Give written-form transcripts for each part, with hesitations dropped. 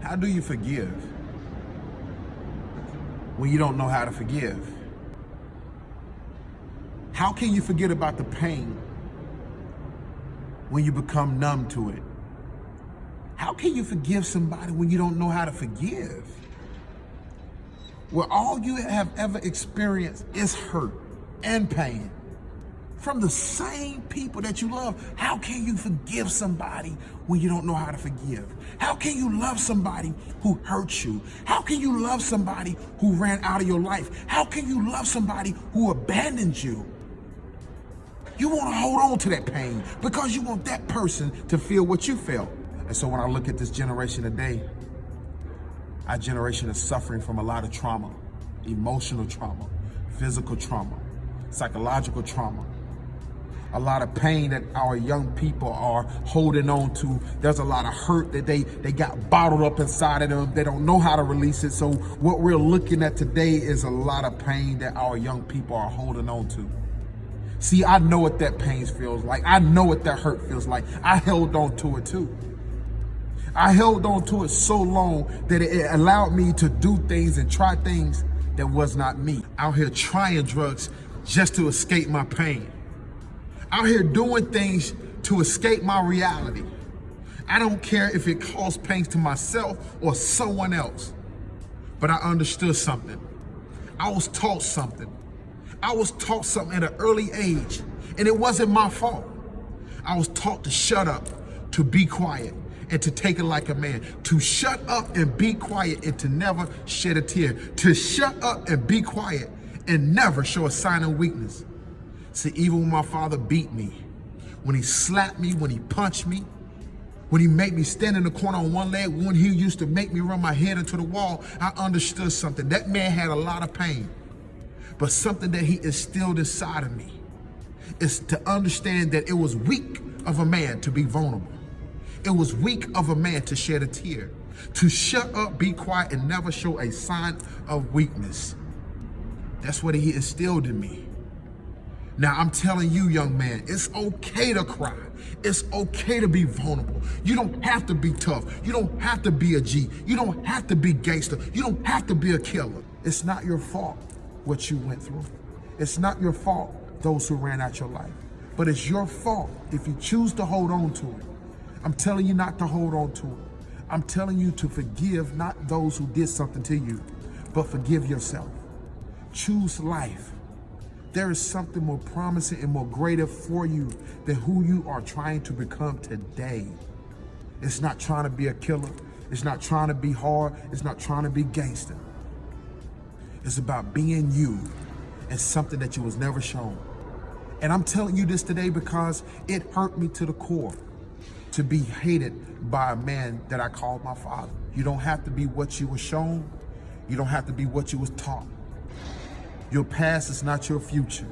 How do you forgive when you don't know how to forgive? How can you forget about the pain when you become numb to it? How can you forgive somebody when you don't know how to forgive? Where all you have ever experienced is hurt and pain from the same people that you love. How can you forgive somebody when you don't know how to forgive? How can you love somebody who hurt you? How can you love somebody who ran out of your life? How can you love somebody who abandoned you? You want to hold on to that pain because you want that person to feel what you felt. And so when I look at this generation today, our generation is suffering from a lot of trauma, emotional trauma, physical trauma, psychological trauma, a lot of pain that our young people are holding on to. There's a lot of hurt that they got bottled up inside of them. They don't know how to release it. So what we're looking at today is a lot of pain that our young people are holding on to. See, I know what that pain feels like. I know what that hurt feels like. I held on to it too. I held on to it so long that it allowed me to do things and try things that was not me. Out here trying drugs just to escape my pain. Out here doing things to escape my reality. I don't care if it caused pain to myself or someone else. But I understood something. I was taught something. I was taught something at an early age, and it wasn't my fault. I was taught to shut up, to be quiet, and to take it like a man. To shut up and be quiet and to never shed a tear. To shut up and be quiet and never show a sign of weakness. See, even when my father beat me, when he slapped me, when he punched me, when he made me stand in the corner on one leg, when he used to make me run my head into the wall, I understood something. That man had a lot of pain. But something that he instilled inside of me is to understand that it was weak of a man to be vulnerable. It was weak of a man to shed a tear, to shut up, be quiet, and never show a sign of weakness. That's what he instilled in me. Now I'm telling you, young man, it's okay to cry. It's okay to be vulnerable. You don't have to be tough. You don't have to be a G. You don't have to be gangster. You don't have to be a killer. It's not your fault what you went through. It's not your fault those who ran out your life. But it's your fault if you choose to hold on to it. I'm telling you not to hold on to it. I'm telling you to forgive not those who did something to you, but forgive yourself. Choose life. There is something more promising and more greater for you than who you are trying to become today. It's not trying to be a killer. It's not trying to be hard. It's not trying to be gangster. It's about being you and something that you was never shown. And I'm telling you this today because it hurt me to the core to be hated by a man that I called my father. You don't have to be what you were shown. You don't have to be what you was taught. Your past is not your future,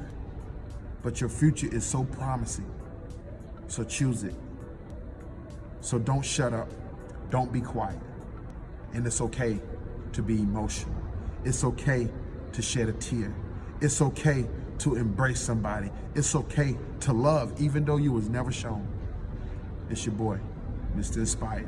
but your future is so promising. So choose it. So don't shut up. Don't be quiet. And it's okay to be emotional. It's okay to shed a tear. It's okay to embrace somebody. It's okay to love even though you was never shown. It's your boy, Mr. Inspired.